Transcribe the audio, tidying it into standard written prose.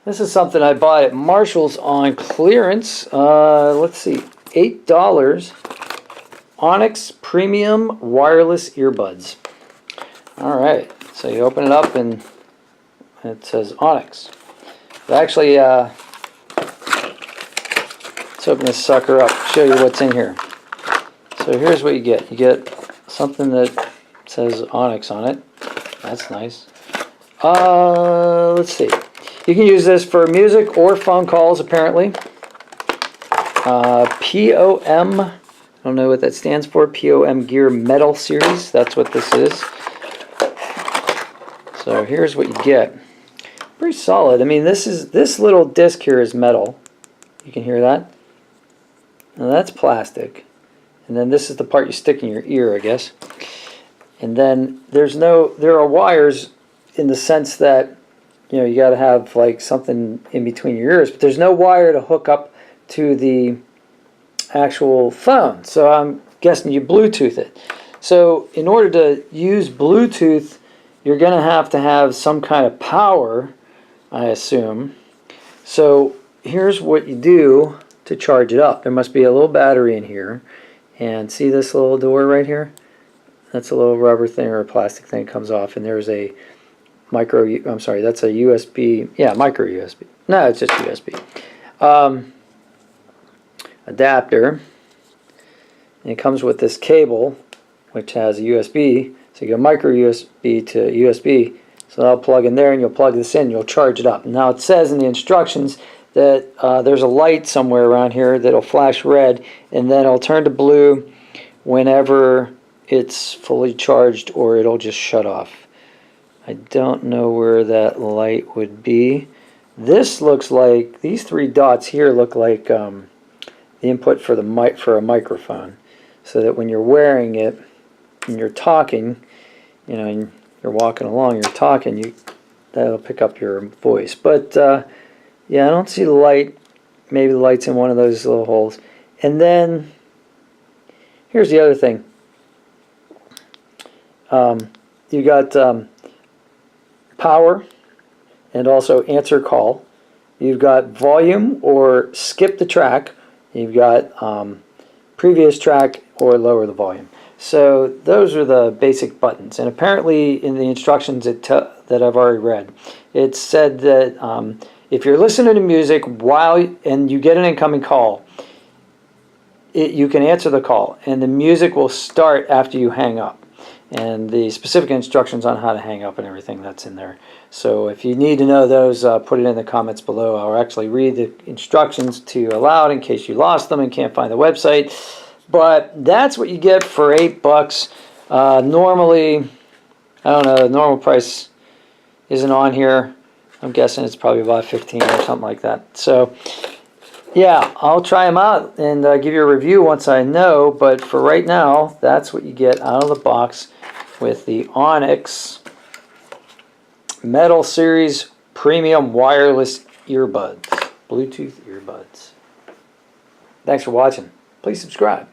This is something I bought at Marshall's on clearance. Let's see, $8. Onyx Premium Wireless Earbuds. Alright, so you open it up and it says Onyx. But actually, let's open this sucker up, show you what's in here. So here's what you get. You get something that says Onyx on it. That's nice. Let's see. You can use this for music or phone calls, apparently. POM, I don't know what that stands for. POM Gear Metal Series. That's what this is. So here's what you get. Pretty solid. I mean, this little disc here is metal. You can hear that. Now that's plastic. And then this is the part you stick in your ear, I guess. And then there are wires in the sense that, you know, you got to have like something in between your ears, but there's no wire to hook up to the actual phone. So I'm guessing you Bluetooth it. So in order to use Bluetooth, you're going to have some kind of power, I assume. So here's what you do to charge it up. There must be a little battery in here. And see this little door right here? That's a little rubber thing or a plastic thing that comes off, and there's a I'm sorry, that's a USB, yeah, micro USB. No, it's just USB. Adapter. And it comes with this cable, which has a USB. So you go micro USB to USB. So that'll plug in there, and you'll plug this in, you'll charge it up. Now it says in the instructions that there's a light somewhere around here that'll flash red, and then it'll turn to blue whenever it's fully charged, or it'll just shut off. I don't know where that light would be. This looks like, these three dots here look like the input for a microphone, so that when you're wearing it and you're talking, you know, and you're walking along, you're talking, that'll pick up your voice. But yeah, I don't see the light. Maybe the light's in one of those little holes. And then here's the other thing. You got power and also answer call. You've got volume or skip the track. You've got previous track or lower the volume. So those are the basic buttons. And apparently in the instructions that I've already read, it said that if you're listening to music and you get an incoming call, you can answer the call, and the music will start after you hang up. And the specific instructions on how to hang up and everything, that's in there. So if you need to know those, put it in the comments below. I'll actually read the instructions to you aloud in case you lost them and can't find the website. But that's what you get for $8. Normally, I don't know, the normal price isn't on here. I'm guessing it's probably about 15 or something like that. So yeah, I'll try them out and give you a review once I know. But for right now, that's what you get out of the box with the Onyx Metal Series Premium Wireless Earbuds, Bluetooth earbuds. Thanks for watching. Please subscribe.